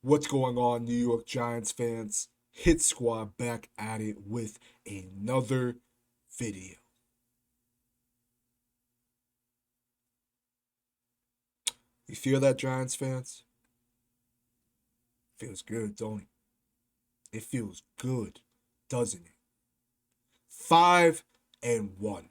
What's going on, New York Giants fans? Hit Squad back at it with another video. You feel that, Giants fans? Feels good, don't it? It feels good, doesn't it? 5-1.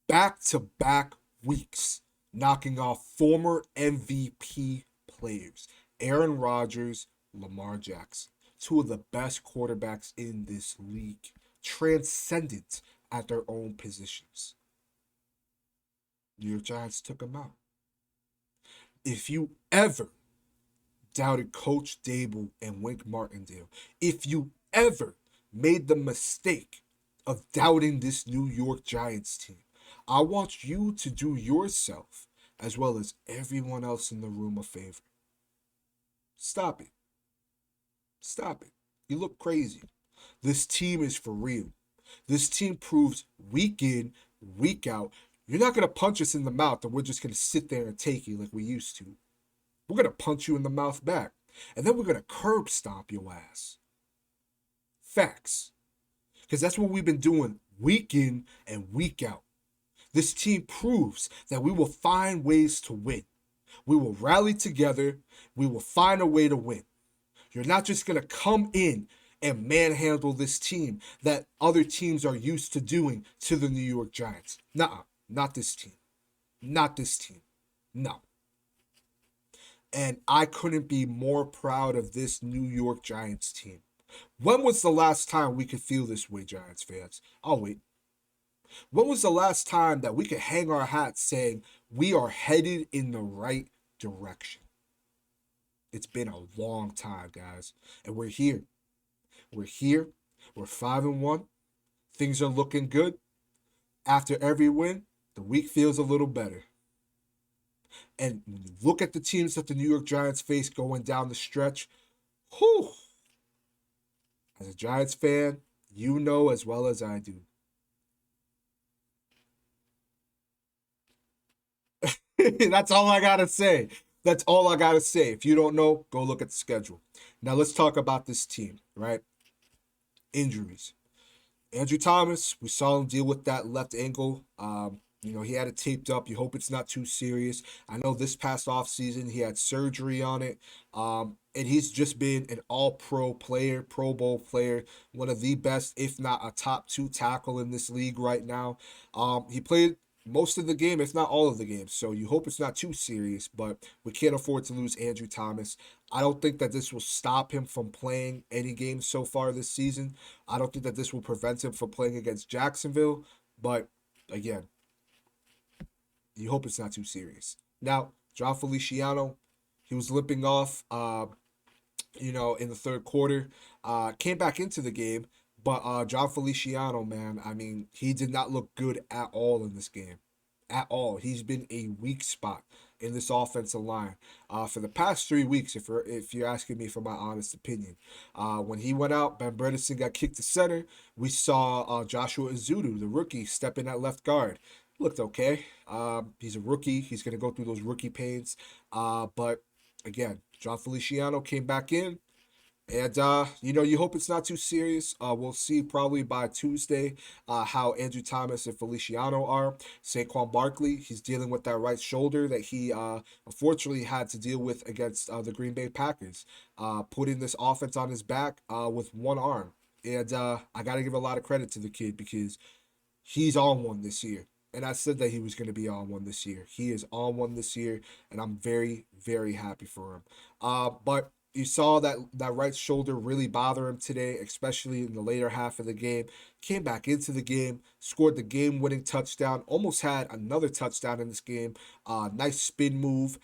Back to back weeks, knocking off former MVP players Aaron Rodgers, Lamar Jackson, two of the best quarterbacks in this league, transcendent at their own positions. New York Giants took them out. If you ever doubted Coach Dable and Wink Martindale, if you ever made the mistake of doubting this New York Giants team, I want you to do yourself, as well as everyone else in the room, a favor. Stop it. Stop it. You look crazy. This team is for real. This team proves week in, week out. You're not going to punch us in the mouth and we're just going to sit there and take you like we used to. We're going to punch you in the mouth back. And then we're going to curb stomp your ass. Facts. Because that's what we've been doing week in and week out. This team proves that we will find ways to win. We will rally together. We will find a way to win. You're not just going to come in and manhandle this team that other teams are used to doing to the New York Giants. Nuh-uh. Not this team. Not this team. No. And I couldn't be more proud of this New York Giants team. When was the last time we could feel this way, Giants fans? I'll wait. When was the last time that we could hang our hats saying we are headed in the right direction? It's been a long time, guys. And we're here. We're here. We're 5-1. Things are looking good. After every win, the week feels a little better. And when you look at the teams that the New York Giants face going down the stretch, whew, as a Giants fan, you know as well as I do. That's all I got to say. That's all I got to say. If you don't know, go look at the schedule. Now let's talk about this team, right? Injuries. Andrew Thomas, we saw him deal with that left ankle. He had it taped up. You hope it's not too serious. I know this past offseason he had surgery on it. And he's just been an all-pro player, Pro Bowl player, one of the best, if not a top two tackle in this league right now. He played most of the game, if not all of the games. So you hope it's not too serious, but we can't afford to lose Andrew Thomas. I don't think that this will stop him from playing any games so far this season. I don't think that this will prevent him from playing against Jacksonville. But again, you hope it's not too serious. Now, John Feliciano, he was limping off, in the third quarter. Came back into the game, but John Feliciano, man, I mean, he did not look good at all in this game. At all. He's been a weak spot in this offensive line for the past 3 weeks, if you're asking me for my honest opinion. When he went out, Ben Bredesen got kicked to center. We saw Joshua Azudu, the rookie, step in at left guard. Looked okay. He's a rookie. He's going to go through those rookie pains. But again, John Feliciano came back in. And, you hope it's not too serious. We'll see probably by Tuesday how Andrew Thomas and Feliciano are. Saquon Barkley, he's dealing with that right shoulder that he unfortunately had to deal with against the Green Bay Packers, putting this offense on his back with one arm. And I got to give a lot of credit to the kid because he's on one this year. And I said that he was going to be on one this year. He is on one this year, and I'm very, very happy for him. But you saw that right shoulder really bother him today, especially in the later half of the game. Came back into the game, scored the game-winning touchdown, almost had another touchdown in this game. Nice spin move.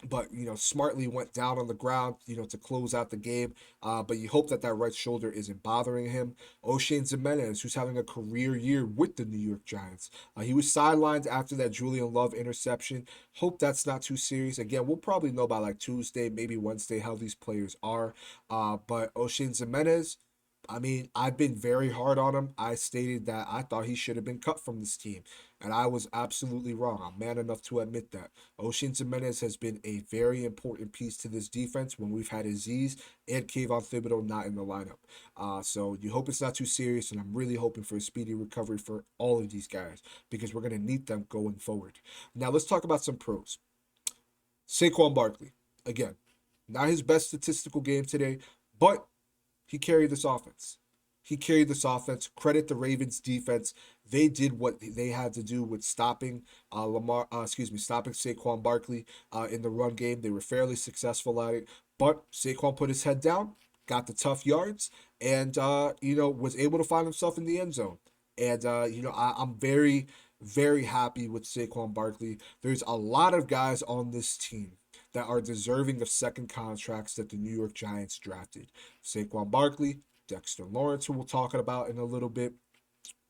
But smartly went down on the ground to close out the game. But you hope that right shoulder isn't bothering him. O'Shane Ximines, who's having a career year with the New York Giants, he was sidelined after that Julian Love interception. Hope that's not too serious. Again, we'll probably know by like Tuesday, maybe Wednesday, how these players are. But O'Shane Ximines, I mean, I've been very hard on him. I stated that I thought he should have been cut from this team, and I was absolutely wrong. I'm man enough to admit that. Ocean Jimenez has been a very important piece to this defense when we've had Aziz and Kayvon Thibodeau not in the lineup. So you hope it's not too serious, and I'm really hoping for a speedy recovery for all of these guys because we're going to need them going forward. Now, let's talk about some pros. Saquon Barkley, again, not his best statistical game today, but he carried this offense. He carried this offense. Credit the Ravens defense. They did what they had to do with stopping stopping Saquon Barkley in the run game. They were fairly successful at it. But Saquon put his head down, got the tough yards, and was able to find himself in the end zone. And I'm very, very happy with Saquon Barkley. There's a lot of guys on this team that are deserving of second contracts that the New York Giants drafted. Saquon Barkley, Dexter Lawrence, who we'll talk about in a little bit,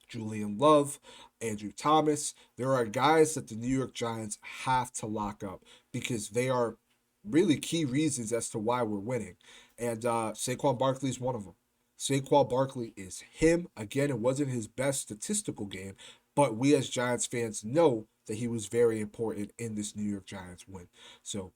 Julian Love, Andrew Thomas. There are guys that the New York Giants have to lock up because they are really key reasons as to why we're winning. And Saquon Barkley is one of them. Saquon Barkley is him. Again, it wasn't his best statistical game, but we as Giants fans know that he was very important in this New York Giants win. So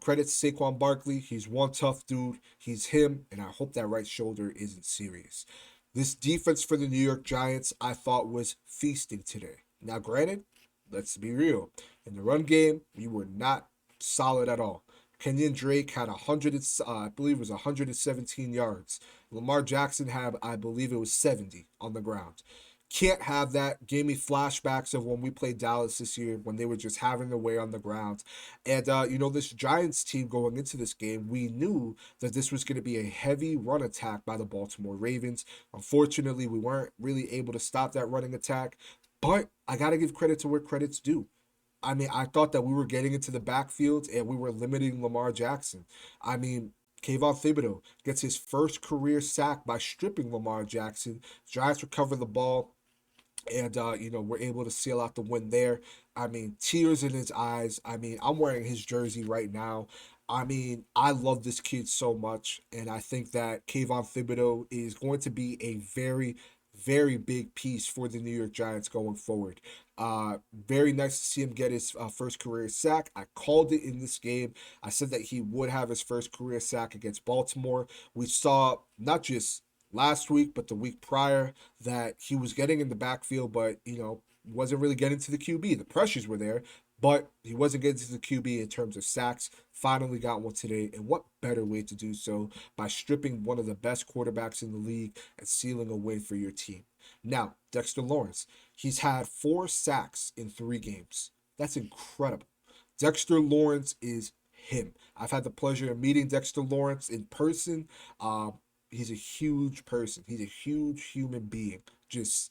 credit to Saquon Barkley. He's one tough dude. He's him, and I hope that right shoulder isn't serious. This defense for the New York Giants, I thought was feasting today. Now, granted, let's be real. In the run game, we were not solid at all. Kenyon Drake had 100, I believe it was 117 yards. Lamar Jackson had, I believe it was 70 on the ground. Can't have that. Gave me flashbacks of when we played Dallas this year when they were just having their way on the ground. And, this Giants team going into this game, we knew that this was going to be a heavy run attack by the Baltimore Ravens. Unfortunately, we weren't really able to stop that running attack. But I got to give credit to where credit's due. I mean, I thought that we were getting into the backfield and we were limiting Lamar Jackson. I mean, Kayvon Thibodeau gets his first career sack by stripping Lamar Jackson. Giants recover the ball and we're able to seal out the win there. I mean, tears in his eyes. I mean, I'm wearing his jersey right now. I mean, I love this kid so much, and I think that Kayvon Thibodeau is going to be a very, very big piece for the New York Giants going forward. Very nice to see him get his first career sack. I called it in this game. I said that he would have his first career sack against Baltimore. We saw not just last week, but the week prior, that he was getting in the backfield, but wasn't really getting to the QB. The pressures were there, but he wasn't getting to the QB in terms of sacks. Finally got one today, and what better way to do so by stripping one of the best quarterbacks in the league and sealing a win for your team. Now, Dexter Lawrence, he's had 4 sacks in 3 games. That's incredible. Dexter Lawrence is him. I've had the pleasure of meeting Dexter Lawrence in person. He's a huge person. He's a huge human being. Just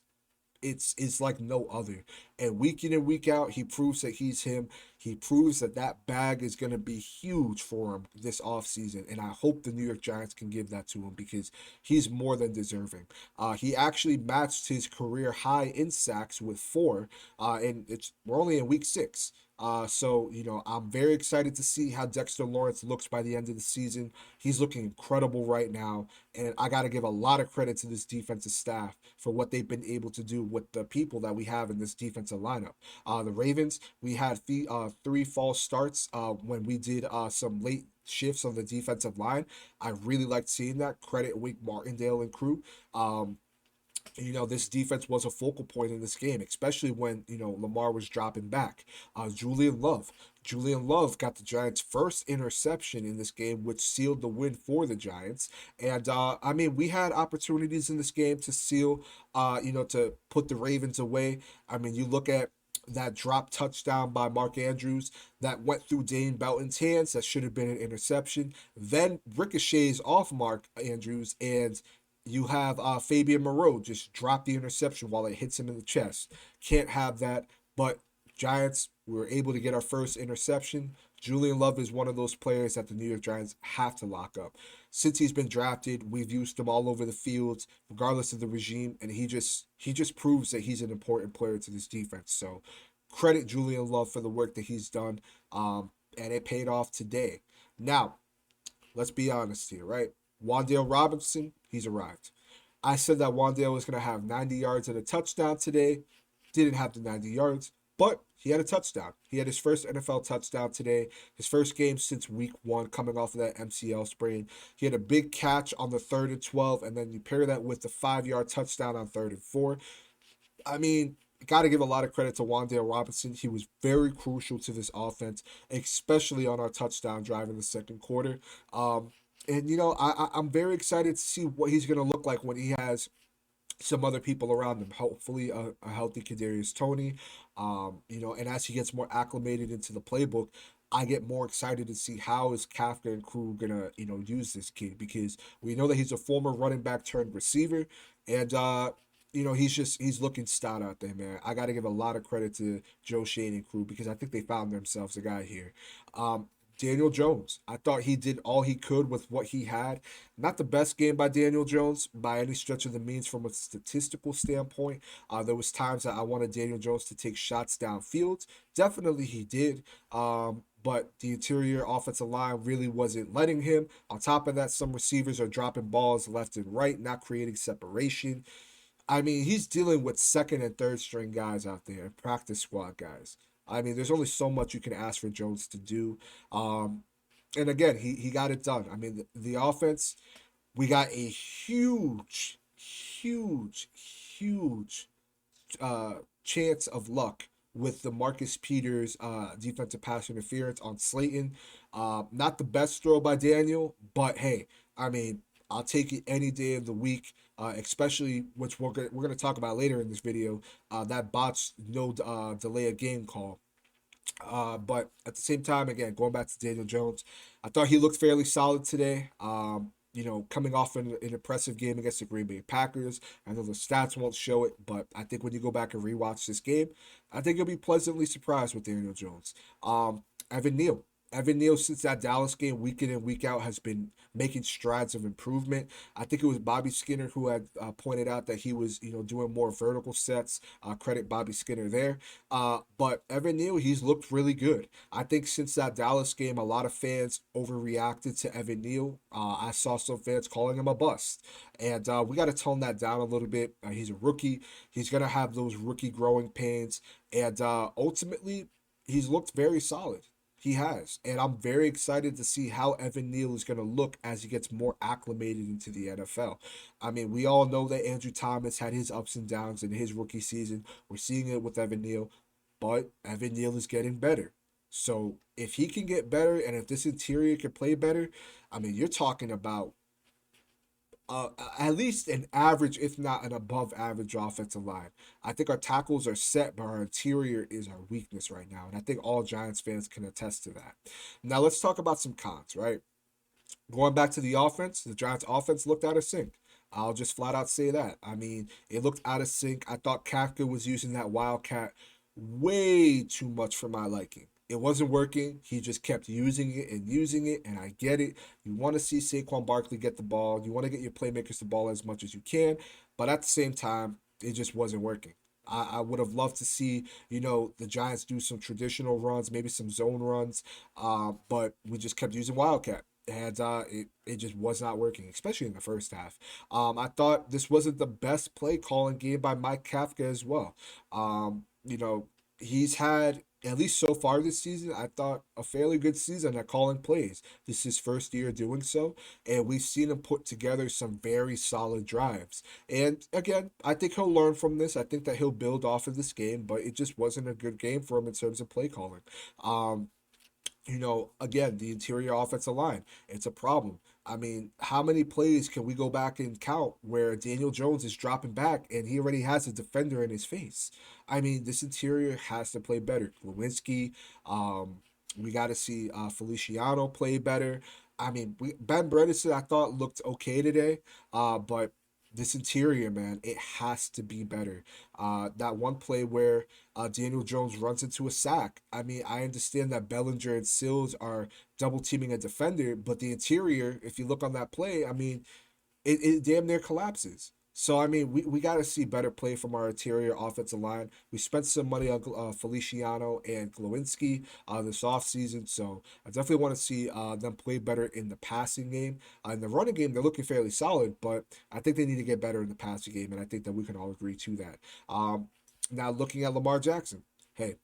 it's like no other. And week in and week out, he proves that he's him. He proves that that bag is going to be huge for him this offseason. And I hope the New York Giants can give that to him because he's more than deserving. He actually matched his career high in sacks with 4. And we're only in week 6. I'm very excited to see how Dexter Lawrence looks by the end of the season. He's looking incredible right now, and I got to give a lot of credit to this defensive staff for what they've been able to do with the people that we have in this defensive lineup. The Ravens, we had 3 false starts when we did some late shifts on the defensive line. I really liked seeing that. Credit Wink Martindale and crew. This defense was a focal point in this game, especially when, Lamar was dropping back. Julian Love. Julian Love got the Giants' first interception in this game, which sealed the win for the Giants. And, we had opportunities in this game to seal, to put the Ravens away. I mean, you look at that drop touchdown by Mark Andrews that went through Dane Belton's hands. That should have been an interception. Then ricochets off Mark Andrews, and you have Fabian Moreau just drop the interception while it hits him in the chest. Can't have that. But Giants, we were able to get our first interception. Julian Love is one of those players that the New York Giants have to lock up. Since he's been drafted, we've used him all over the field, regardless of the regime, and he just proves that he's an important player to this defense. So credit Julian Love for the work that he's done, and it paid off today. Now, let's be honest here, right? Wan'Dale Robinson, he's arrived. I said that Wandale was going to have 90 yards and a touchdown today. Didn't have the 90 yards, but he had a touchdown. He had his first NFL touchdown today, his first game since week one, coming off of that MCL sprain. He had a big catch on the 3rd and 12, and then you pair that with the 5-yard touchdown on 3rd and 4. I mean, got to give a lot of credit to Wandale Robinson. He was very crucial to this offense, especially on our touchdown drive in the second quarter. And, I'm very excited to see what he's going to look like when he has some other people around him. Hopefully, a healthy Kadarius Toney. And as he gets more acclimated into the playbook, I get more excited to see how is Kafka and crew gonna use this kid, because we know that he's a former running back turned receiver, and he's looking stout out there, man. I got to give a lot of credit to Joe Shane and crew, because I think they found themselves a guy here. Um, Daniel Jones, I thought he did all he could with what he had. Not the best game by Daniel Jones by any stretch of the means from a statistical standpoint. There was times that I wanted Daniel Jones to take shots downfield. Definitely he did. But the interior offensive line really wasn't letting him. On top of that, some receivers are dropping balls left and right, not creating separation. I mean, he's dealing with second and third string guys out there, and practice squad guys. I mean, there's only so much you can ask for Jones to do. Um, and again, he got it done. I mean, the offense, we got a huge chance of luck with the Marcus Peters defensive pass interference on Slayton. Not the best throw by Daniel, but hey, I mean, I'll take it any day of the week, especially which we're gonna talk about later in this video. That botched no delay of game call. But at the same time, again, going back to Daniel Jones, I thought he looked fairly solid today. Coming off an impressive game against the Green Bay Packers. I know the stats won't show it, but I think when you go back and rewatch this game, I think you'll be pleasantly surprised with Daniel Jones. Evan Neal. Evan Neal, since that Dallas game, week in and week out, has been making strides of improvement. I think it was Bobby Skinner who had pointed out that he was, doing more vertical sets. Credit Bobby Skinner there. But Evan Neal, he's looked really good. I think since that Dallas game, a lot of fans overreacted to Evan Neal. I saw some fans calling him a bust. And we got to tone that down a little bit. He's a rookie. He's going to have those rookie growing pains. And ultimately, he's looked very solid. He has. And I'm very excited to see how Evan Neal is going to look as he gets more acclimated into the NFL. I mean, we all know that Andrew Thomas had his ups and downs in his rookie season. We're seeing it with Evan Neal, but Evan Neal is getting better. So if he can get better and if this interior can play better, I mean, you're talking about at least an average, if not an above average offensive line. I think our tackles are set, but our interior is our weakness right now. And I think all Giants fans can attest to that. Now, let's talk about some cons, right? Going back to the offense, the Giants' offense looked out of sync. I'll just flat out say that. I mean, it looked out of sync. I thought Kafka was using that Wildcat way too much for my liking. It wasn't working. He just kept using it, and I get it. You want to see Saquon Barkley get the ball. You want to get your playmakers the ball as much as you can, but at the same time, it just wasn't working. I would have loved to see, the Giants do some traditional runs, maybe some zone runs, but we just kept using Wildcat. And it just was not working, especially in the first half. I thought this wasn't the best play calling game by Mike Kafka as well. He's had, at least so far this season, I thought a fairly good season at calling plays. This is his first year doing so, and we've seen him put together some very solid drives. And again, I think he'll learn from this. I think that he'll build off of this game, but it just wasn't a good game for him in terms of play calling. Again, the interior offensive line, it's a problem. I mean, how many plays can we go back and count where Daniel Jones is dropping back and he already has a defender in his face? I mean, this interior has to play better. Lewinsky, we got to see Feliciano play better. I mean, Ben Bredeson, I thought looked okay today, but this interior, man, it has to be better. That one play where Daniel Jones runs into a sack. I mean, I understand that Bellinger and Sills are double teaming a defender, but the interior, if you look on that play, I mean, it damn near collapses. So I mean, we got to see better play from our interior offensive line. We spent some money on Feliciano and Glowinski this offseason, so I definitely want to see them play better in the passing game. In the running game, they're looking fairly solid, but I think they need to get better in the passing game, and I think that we can all agree to that. Now looking at Lamar Jackson, hey,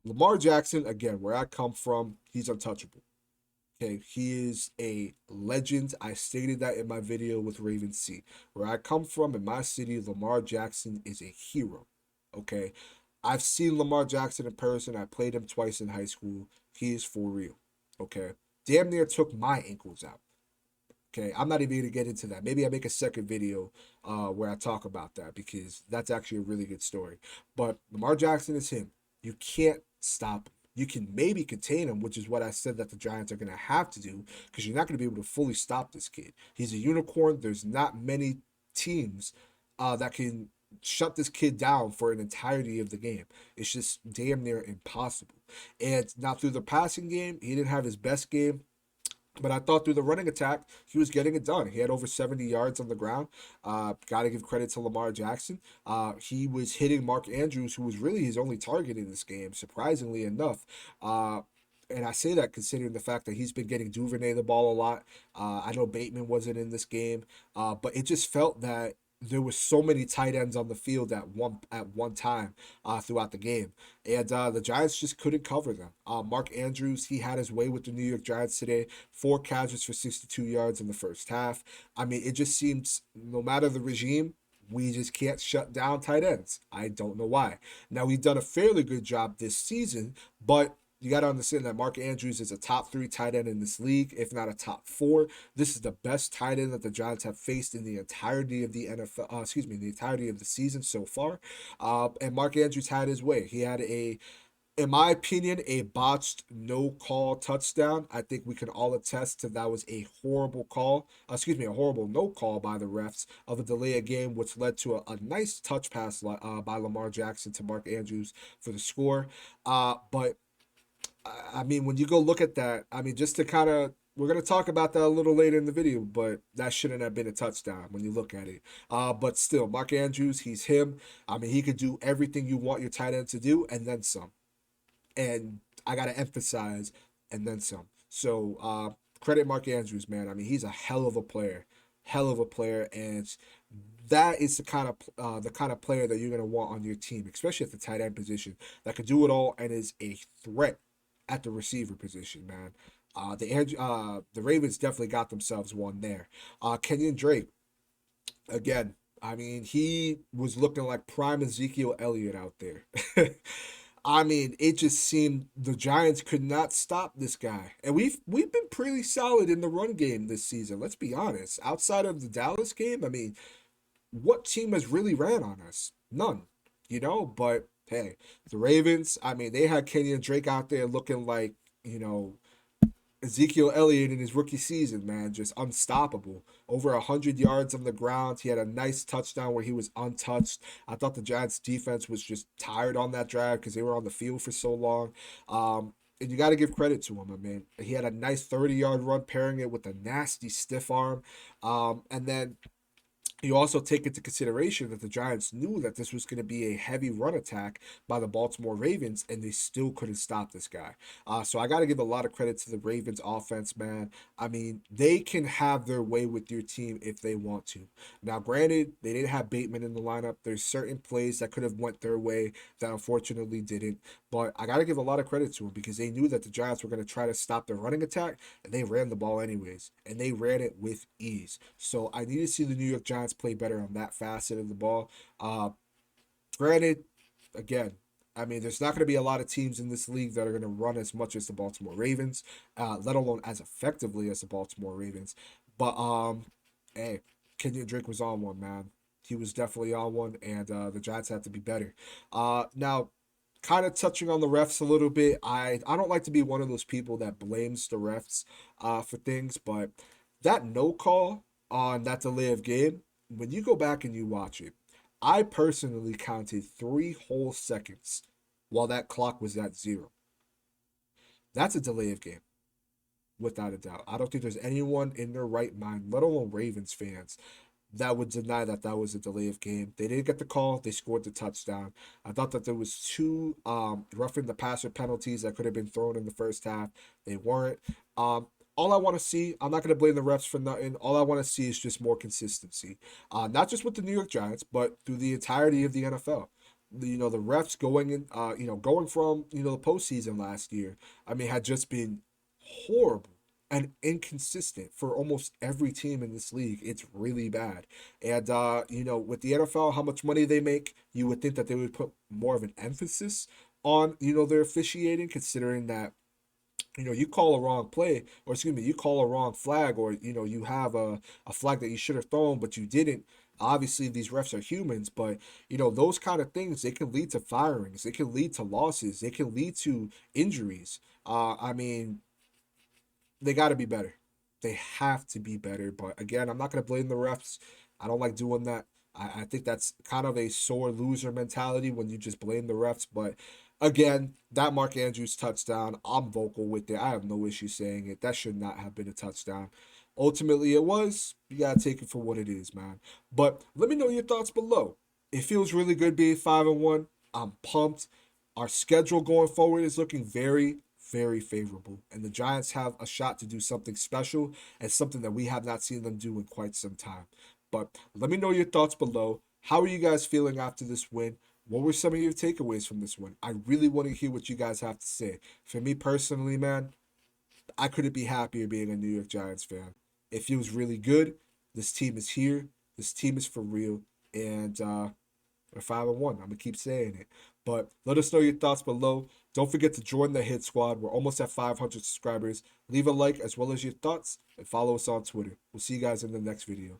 Lamar Jackson again, where I come from, he's untouchable. Okay, he is a legend. I stated that in my video with Raven C. Where I come from in my city, Lamar Jackson is a hero. Okay, I've seen Lamar Jackson in person. I played him twice in high school. He is for real. Okay, damn near took my ankles out. Okay, I'm not even gonna get into that. Maybe I make a second video where I talk about that because that's actually a really good story. But Lamar Jackson is him. You can't stop him. You can maybe contain him, which is what I said that the Giants are gonna have to do because you're not gonna be able to fully stop this kid. He's a unicorn. There's not many teams that can shut this kid down for an entirety of the game. It's just damn near impossible. And now through the passing game, he didn't have his best game. But I thought through the running attack, he was getting it done. He had over 70 yards on the ground. Got to give credit to Lamar Jackson. He was hitting Mark Andrews, who was really his only target in this game, surprisingly enough. And I say that considering the fact that he's been getting Duvernay the ball a lot. I know Bateman wasn't in this game, but it just felt that there was so many tight ends on the field at one time throughout the game, and the Giants just couldn't cover them. Mark Andrews, he had his way with the New York Giants today. 4 catches for 62 yards in the first half. I mean, it just seems no matter the regime, we just can't shut down tight ends. I don't know why. Now we've done a fairly good job this season, but you got to understand that Mark Andrews is a top three tight end in this league, if not a top four. This is the best tight end that the Giants have faced in the entirety of the NFL. The entirety of the season so far. And Mark Andrews had his way. He had in my opinion, a botched no call touchdown. I think we can all attest to that was a horrible call. A horrible no call by the refs of a delay of game, which led to a nice touch pass by Lamar Jackson to Mark Andrews for the score. But I mean, when you go look at that, I mean, just to kind of, we're going to talk about that a little later in the video, but that shouldn't have been a touchdown when you look at it. But still, Mark Andrews, he's him. I mean, he could do everything you want your tight end to do and then some. And I got to emphasize, and then some. So credit Mark Andrews, man. I mean, he's a hell of a player, and that is the kind of player that you're gonna want on your team, especially at the tight end position, that could do it all and is a threat at the receiver position, man. The Ravens definitely got themselves one there. Kenyon Drake, again, I mean, he was looking like prime Ezekiel Elliott out there. I mean, it just seemed the Giants could not stop this guy. And we've been pretty solid in the run game this season. Let's be honest. Outside of the Dallas game, I mean, what team has really ran on us? None. But hey, the Ravens, I mean, they had Kenyon Drake out there looking like, you know, Ezekiel Elliott in his rookie season, man, just unstoppable. Over 100 yards on the ground. He had a nice touchdown where he was untouched. I thought the Giants' defense was just tired on that drive because they were on the field for so long. And you got to give credit to him. I mean, he had a nice 30-yard run, pairing it with a nasty stiff arm. And then you also take into consideration that the Giants knew that this was going to be a heavy run attack by the Baltimore Ravens, and they still couldn't stop this guy. So I got to give a lot of credit to the Ravens offense, man. I mean, they can have their way with your team if they want to. Now, granted, they didn't have Bateman in the lineup. There's certain plays that could have went their way that unfortunately didn't. But I got to give a lot of credit to them because they knew that the Giants were going to try to stop their running attack, and they ran the ball anyways, and they ran it with ease. So I need to see the New York Giants play better on that facet of the ball. Granted, again, I mean, there's not going to be a lot of teams in this league that are going to run as much as the Baltimore Ravens, let alone as effectively as the Baltimore Ravens. But hey, Kenyon Drake was on one, man. He was definitely on one, and the Giants have to be better. Now, kind of touching on the refs a little bit. I don't like to be one of those people that blames the refs for things, but that no call on that delay of game, when you go back and you watch it, I personally counted 3 whole seconds while that clock was at zero. That's a delay of game, without a doubt. I don't think there's anyone in their right mind, let alone Ravens fans, that would deny that that was a delay of game. They didn't get the call. They scored the touchdown. I thought that there was two roughing the passer penalties that could have been thrown in the first half. They weren't. All I want to see, I'm not going to blame the refs for nothing. All I want to see is just more consistency, not just with the New York Giants, but through the entirety of the NFL. The refs going in, going from the postseason last year. I mean, had just been horrible and inconsistent for almost every team in this league. It's really bad. And with the NFL, how much money they make, you would think that they would put more of an emphasis on their officiating, considering that you call a wrong play, or excuse me, you call a wrong flag, or you have a flag that you should have thrown but you didn't. Obviously these refs are humans, but those kind of things, they can lead to firings, they can lead to losses, they can lead to injuries. I mean, they got to be better. They have to be better. But again, I'm not going to blame the refs. I don't like doing that. I think that's kind of a sore loser mentality when you just blame the refs. But again, that Mark Andrews touchdown, I'm vocal with it. I have no issue saying it. That should not have been a touchdown. Ultimately, it was. You got to take it for what it is, man. But let me know your thoughts below. It feels really good being 5-1. I'm pumped. Our schedule going forward is looking very, very favorable. And the Giants have a shot to do something special and something that we have not seen them do in quite some time. But let me know your thoughts below. How are you guys feeling after this win? What were some of your takeaways from this win? I really want to hear what you guys have to say. For me personally, man, I couldn't be happier being a New York Giants fan. It feels really good. This team is here. This team is for real. And we're 5-1. I'm gonna keep saying it. But let us know your thoughts below. Don't forget to join the Hit Squad. We're almost at 500 subscribers. Leave a like as well as your thoughts and follow us on Twitter. We'll see you guys in the next video.